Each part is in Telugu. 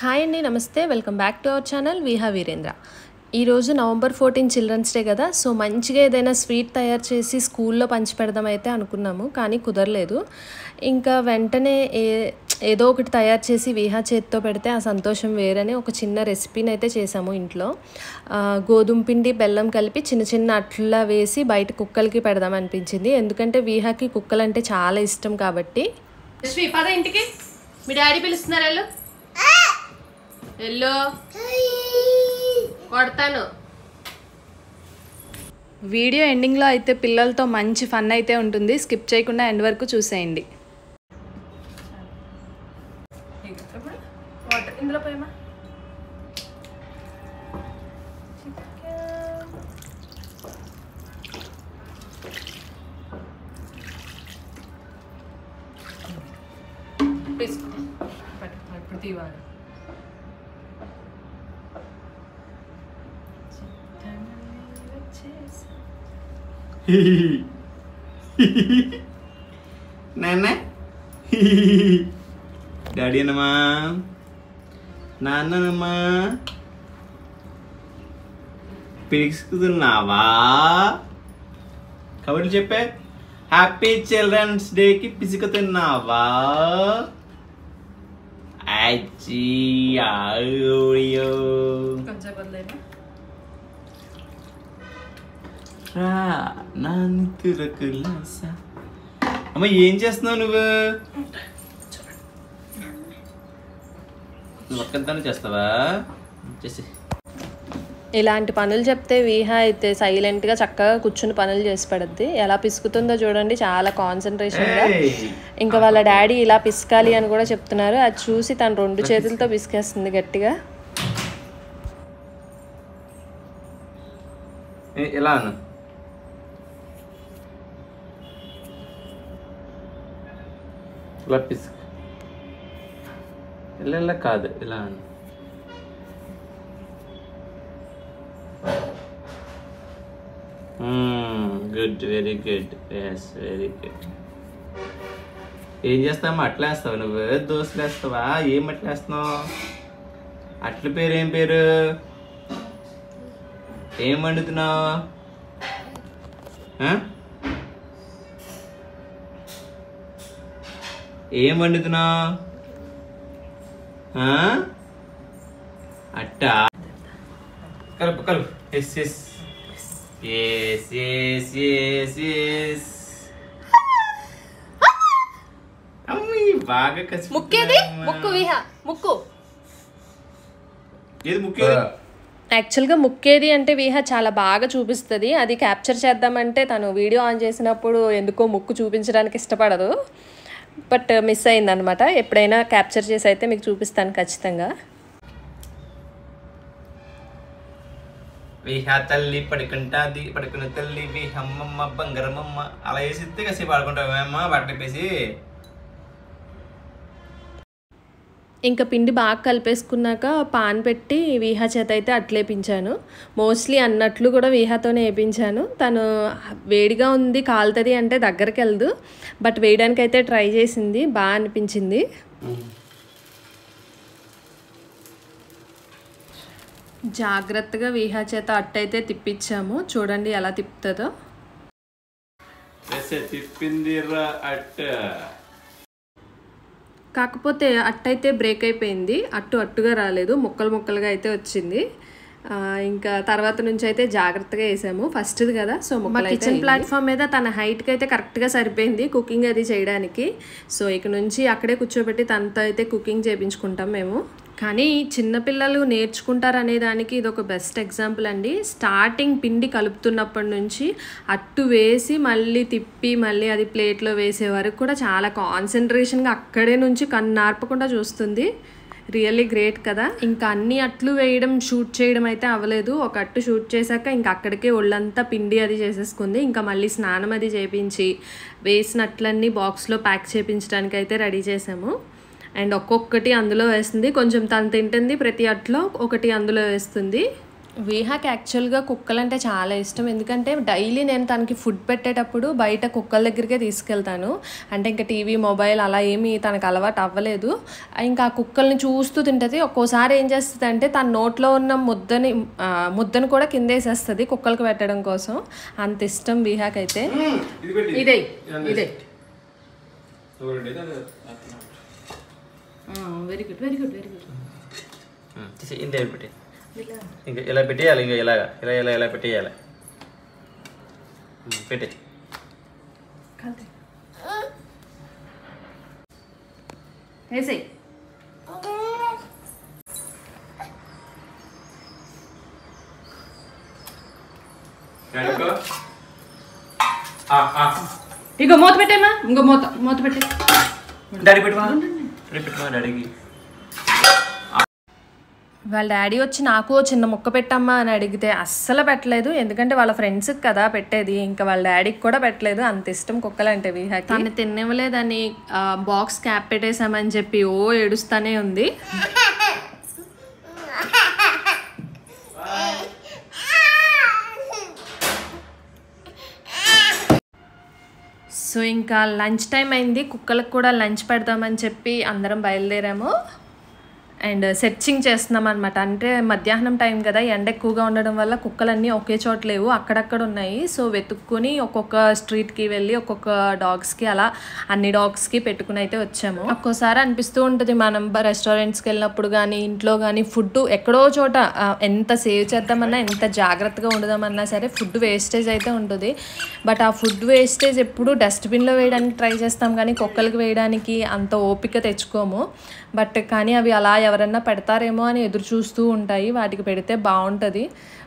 హాయ్ అండి, నమస్తే. Welcome back to our channel Viha Veerendra. ఈరోజు నవంబర్ 14 చిల్డ్రన్స్ డే కదా. సో మంచిగా ఏదైనా స్వీట్ తయారు చేసి స్కూల్లో పంచిపెడదాం అయితే అనుకున్నాము, కానీ కుదరలేదు. ఇంకా వెంటనే ఏదో ఒకటి తయారు చేసి విహా చేతితో పెడితే ఆ సంతోషం వేరని ఒక చిన్న రెసిపీని అయితే చేసాము ఇంట్లో. గోధుమ పిండి బెల్లం కలిపి చిన్న చిన్న అట్లా వేసి బయట కుక్కలకి పెడదాం అనిపించింది, ఎందుకంటే విహాకి కుక్కలు అంటే చాలా ఇష్టం కాబట్టి. పద ఇంటికి, మీ డాడీ పిలుస్తున్నారు. ఎల్లో కొడతాను. వీడియో ఎండింగ్లో అయితే పిల్లలతో మంచి ఫన్ అయితే ఉంటుంది, స్కిప్ చేయకుండా ఎండ్ వరకు చూసేయండి. ఇందులో పోయమా ఇప్పుడు తీవాలి. నాన్న డాడీ అనమ్మా, నాన్ననమ్మా, పిలుస్తున్నావా? కబుర్లు చెప్పే. హ్యాపీ చిల్డ్రన్స్ డేకి పిసుకుతున్నావా? అమ్మ ఏం చేస్తున్నావు నువ్వు? ఒక్కదాన్ని చేస్తావా? చేసి ఇలాంటి పనులు చెప్తే విహా అయితే సైలెంట్గా చక్కగా కూర్చుని పనులు చేసి పడుద్ది. ఎలా పిసుకుతుందో చూడండి, చాలా కాన్సన్ట్రేషన్గా. ఇంకా వాళ్ళ డాడీ ఇలా పిసకాలి అని కూడా చెప్తున్నారు. అది చూసి తను 2 చేతులతో పిసికేస్తుంది గట్టిగా. ఎలా ఇలా పిసుకు, ఇలా కాదు, ఇలా good, very good, yes very good. ఏం చేస్తావమ్మా? అట్లా వేస్తావు నువ్వు? దోశలు వేస్తావా? ఏం అట్లా వేస్తున్నావు? అట్ల పేరు ఏం పేరు? ఏం వండుతున్నావు? ఏం వండుతున్నావు? అట్టా కలుపు కలుపు. Yes yes yes yes yes yes. అమ్మి బాగా కసి. ముక్కేది ముక్కు విహా, ముక్కు ఏది ముక్కు? యాక్చువల్గా ముక్కేది అంటే విహా చాలా బాగా చూపిస్తుంది. అది క్యాప్చర్ చేద్దామంటే తను వీడియో ఆన్ చేసినప్పుడు ఎందుకో ముక్కు చూపించడానికి ఇష్టపడదు, బట్ మిస్ అయిందనమాట. ఎప్పుడైనా క్యాప్చర్ చేసి అయితే మీకు చూపిస్తాను ఖచ్చితంగా. విహా తల్లి పడుకుంటాది, పడుకున్న తల్లి విహమ్మమ్మ బంగారమమ్మ. అలా వేసిస్తే కాసేపు ఆడుకుంటావేమ్మా బట్టపేసి. ఇంకా పిండి బాగా కలిపేసుకున్నాక పాన్ పెట్టి విహా చేత అయితే అట్లేపించాను. మోస్ట్లీ అన్నట్లు కూడా విహాతోనే వేయించాను. తను వేడిగా ఉంది కాలుతుంది అంటే దగ్గరికి వెళ్దు, బట్ వేయడానికి అయితే ట్రై చేసింది, బాగా అనిపించింది. జాగ్రత్తగా విహా చేత అట్టయితే తిప్పించాము, చూడండి ఎలా తిప్పుతుందో. తిప్పిందిరా అట్ట. కాకపోతే అట్టయితే బ్రేక్ అయిపోయింది, అట్టుగా రాలేదు, ముక్కలుగా అయితే వచ్చింది. ఇంకా తర్వాత నుంచి అయితే జాగ్రత్తగా వేసాము, ఫస్ట్ది కదా. సో మా కిచెన్ ప్లాట్ఫామ్ మీద తన హైట్కి అయితే కరెక్ట్గా సరిపోయింది కుకింగ్ అది చేయడానికి. సో ఇక నుంచి అక్కడే కూర్చోబెట్టి తనతో అయితే కుకింగ్ చేయించుకుంటాం మేము. కానీ చిన్నపిల్లలు నేర్చుకుంటారు అనే దానికి ఇది ఒక బెస్ట్ ఎగ్జాంపుల్ అండి. స్టార్టింగ్ పిండి కలుపుతున్నప్పటి నుంచి అట్టు వేసి మళ్ళీ తిప్పి మళ్ళీ అది ప్లేట్లో వేసే వరకు కూడా చాలా కాన్సన్ట్రేషన్గా అక్కడే నుంచి కన్నార్పకుండా చూస్తుంది. రియల్లీ గ్రేట్ కదా. ఇంకా అన్ని అట్లు వేయడం షూట్ చేయడం అయితే అవ్వలేదు. ఒక అట్టు షూట్ చేశాక ఇంకా అక్కడికే ఒళ్ళంతా పిండి అది చేసేసుకుంది. ఇంకా మళ్ళీ స్నానం అది చేయించి వేసిన అట్లన్నీ బాక్స్లో ప్యాక్ చేయించడానికి అయితే రెడీ చేసాము. అండ్ ఒక్కొక్కటి అందులో వేస్తుంది, కొంచెం తను తింటుంది, ప్రతి అట్లో ఒకటి అందులో వేస్తుంది. విహాకి యాక్చువల్గా కుక్కలు అంటే చాలా ఇష్టం. ఎందుకంటే డైలీ నేను తనకి ఫుడ్ పెట్టేటప్పుడు బయట కుక్కల దగ్గరికే తీసుకెళ్తాను. అంటే ఇంకా టీవీ మొబైల్ అలా ఏమీ తనకు అలవాటు అవ్వలేదు. ఇంకా ఆ కుక్కల్ని చూస్తూ తింటుంది. ఒక్కోసారి ఏం చేస్తుంది అంటే తన నోట్లో ఉన్న ముద్దను కూడా కింద వేసేస్తుంది కుక్కలకు పెట్టడం కోసం. అంత ఇష్టం విహాకి అయితే. ఇదే ఇదే very good very good very good. ఇంతే పెట్టి ఇంకా ఇలా పెట్టేయాలి. ఇంకా ఇలాగా ఇలా ఇలా ఇలా పెట్టేయాలి. పెట్టే వేసేయి. ఇగో మూత పెట్టేమా. ఇంకో మూత పెట్టే. డాడీ పెట్టుమా డాడీకి. వాళ్ళ డాడీ వచ్చి నాకు చిన్న ముక్క పెట్టమ్మా అని అడిగితే అస్సలు పెట్టలేదు. ఎందుకంటే వాళ్ళ ఫ్రెండ్స్కి కదా పెట్టేది. ఇంకా వాళ్ళ డాడీకి కూడా పెట్టలేదు. అంత ఇష్టం కుక్కలు అంటే విహాకి. తను తినేవలేదని బాక్స్ క్యాప్ పెట్టేసామని చెప్పి ఏడుస్తానే ఉంది. సో ఇంకా లంచ్ టైం అయింది. కుక్కలకు కూడా లంచ్ పెడదామని చెప్పి అందరం బయలుదేరాము. అండ్ సెర్చింగ్ చేస్తున్నాం అనమాట. అంటే మధ్యాహ్నం టైం కదా, ఎండ ఎక్కువగా ఉండడం వల్ల కుక్కలన్నీ ఒకే చోట లేవు, అక్కడక్కడ ఉన్నాయి. సో వెతుక్కుని ఒక్కొక్క స్ట్రీట్కి వెళ్ళి ఒక్కొక్క డాగ్స్కి అలా అన్ని డాగ్స్కి పెట్టుకుని అయితే వచ్చాము. ఒక్కోసారి అనిపిస్తూ ఉంటుంది మనం రెస్టారెంట్స్కి వెళ్ళినప్పుడు కానీ ఇంట్లో కానీ ఫుడ్ ఎక్కడో చోట ఎంత సేవ్ చేద్దామన్నా ఎంత జాగ్రత్తగా ఉండదామన్నా సరే ఫుడ్ వేస్టేజ్ అయితే ఉంటుంది. బట్ ఆ ఫుడ్ వేస్టేజ్ ఎప్పుడు డస్ట్బిన్లో వేయడానికి ట్రై చేస్తాం కానీ కుక్కలకి వేయడానికి అంత ఓపిక తెచ్చుకోము. బట్ కానీ అవి అలా ఎవరన్నా పెడతారేమో అని ఎదురు చూస్తూ ఉంటాయి. వాటికి పెడితే బాగుంటుంది.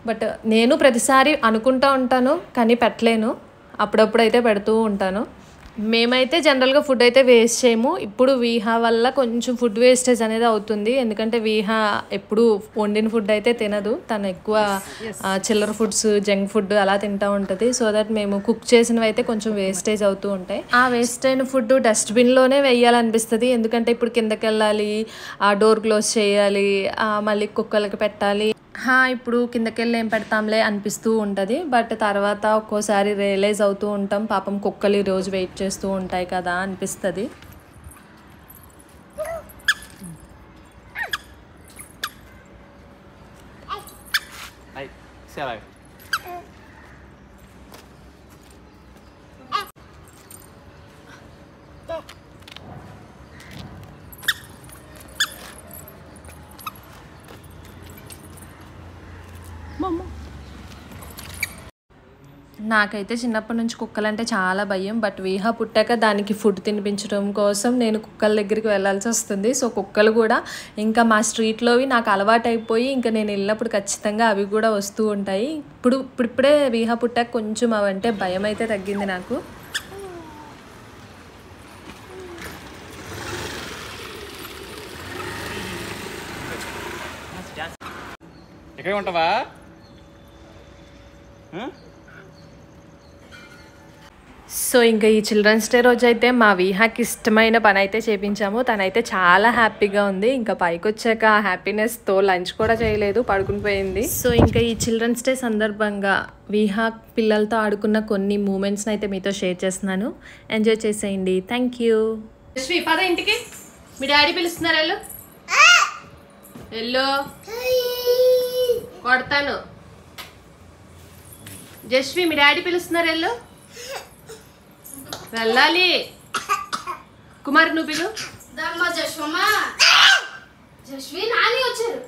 బట్ నేను ప్రతిసారి అనుకుంటూ ఉంటాను కానీ పెట్టలేను. అప్పుడప్పుడైతే పెడుతూ ఉంటాను. మేమైతే జనరల్గా ఫుడ్ అయితే వేస్ట్ చేయము. ఇప్పుడు వీహా వల్ల కొంచెం ఫుడ్ వేస్టేజ్ అనేది అవుతుంది. ఎందుకంటే వీహా ఎప్పుడు వండిన ఫుడ్ అయితే తినదు. తను ఎక్కువ చిల్లర ఫుడ్స్ జంక్ ఫుడ్ అలా తింటూ ఉంటుంది. సో దట్ మేము కుక్ చేసినవి అయితే కొంచెం వేస్టేజ్ అవుతూ ఉంటాయి. ఆ వేస్ట్ అయిన ఫుడ్ డస్ట్బిన్లోనే వేయాలనిపిస్తుంది. ఎందుకంటే ఇప్పుడు కిందకి వెళ్ళాలి, ఆ డోర్ క్లోజ్ చేయాలి, మళ్ళీ కుక్కలకి పెట్టాలి, ఇప్పుడు కిందకెళ్ళి ఏం పెడతాంలే అనిపిస్తూ ఉంటుంది. బట్ తర్వాత ఒక్కోసారి రియలైజ్ అవుతూ ఉంటాం, పాపం కుక్కలు ఈరోజు వెయిట్ చేస్తూ ఉంటాయి కదా అనిపిస్తుంది. నాకైతే చిన్నప్పటి నుంచి కుక్కలంటే చాలా భయం. బట్ వీహా పుట్టాక దానికి ఫుడ్ తినిపించడం కోసం నేను కుక్కల దగ్గరికి వెళ్ళాల్సి వస్తుంది. సో కుక్కలు కూడా ఇంకా మా స్ట్రీట్లోవి నాకు అలవాటు అయిపోయి ఇంకా నేను వెళ్ళినప్పుడు ఖచ్చితంగా అవి కూడా వస్తూ ఉంటాయి. ఇప్పుడే వీహా పుట్టాక కొంచెం అవంటే భయం అయితే తగ్గింది నాకు. ఎక్కడ ఉంటావా? సో ఇంకా ఈ చిల్డ్రన్స్ డే రోజు అయితే మా వీహాకి ఇష్టమైన పని అయితే చేయించాము. తనైతే చాలా హ్యాపీగా ఉంది. ఇంకా పైకి వచ్చాక ఆ హ్యాపీనెస్తో లంచ్ కూడా చేయలేదు, పడుకుని పోయింది. సో ఇంకా ఈ చిల్డ్రన్స్ డే సందర్భంగా వీహా పిల్లలతో ఆడుకున్న కొన్ని మూమెంట్స్ని అయితే మీతో షేర్ చేస్తున్నాను. ఎంజాయ్ చేసేయండి. Thank you. యశ్వి పద ఇంటికి, మీ డాడీ పిలుస్తున్నారు. వెళ్ళు కొడతాను. జస్వి మీ డాడీ పిలుస్తున్నారు, వెళ్ళు. వెళ్ళాలి. కుమార్ నువ్వు పిలు. జస్వి నాని వచ్చారు.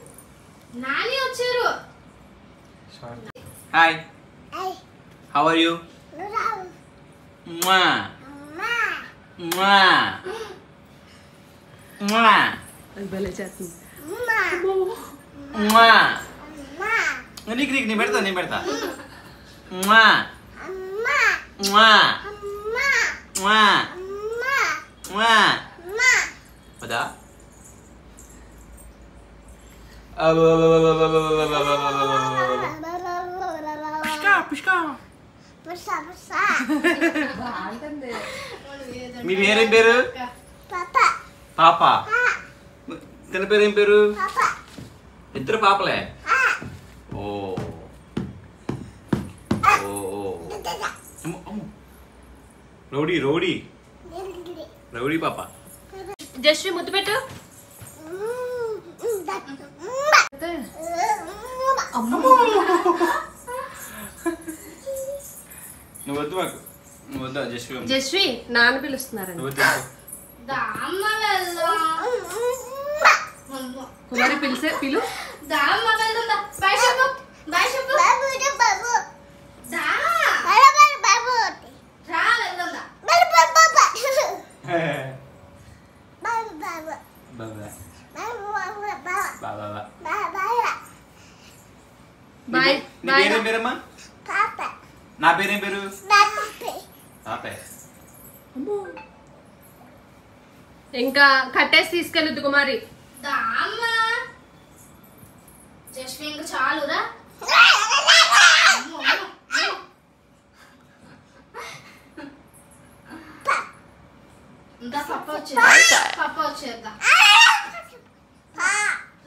Hi, how are you? నీకు నేను పెడతా. వదా మీ పేరేం పేరు? పాప. తన పేరేం పేరు? ఇద్దరు పాపలే. ఓ రౌడీ రౌడీ రౌడీ పాప. జస్ట్ ముద్దు పెట్టు. నువ్వు వద్దు మాకు, నువ్వు వద్దా జస్వి నాన్న పిలుస్తున్నారండి. నువ్వు కుమారి పిలిచే పిలు. పేరేం పేరమ్మా? నా పేరేం పేరు? ఇంకా కట్టేసి తీసుకెళ్ళొద్దు కుమారి. జస్వి ఇంకా చాలురా. ఇంకా పప్ప వచ్చేద్దా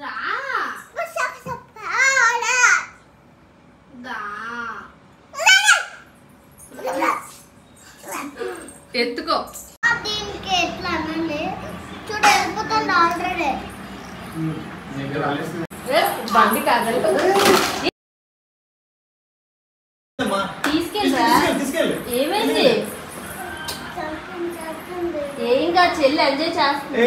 రా. ఎత్తుకో. దీనికి ఎట్లా అనండి చూడు వెళ్ళిపోతుంది ఆల్రెడీ. బండి కాదు తీసుకెళ్ళి. ఏమైంది? ఏం కాదు, చెల్లి ఎంజాయ్ చేస్తుంది.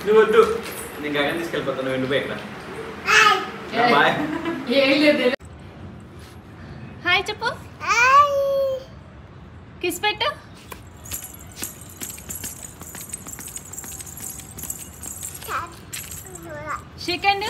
నువ్వు వద్దు, నేను గగన్ తీసుకెళ్ళిపోతాను. నువ్వు పోయి ఇక్కడ. హాయ్ చెప్పు. కిస్ పెట్టు. Shake hand.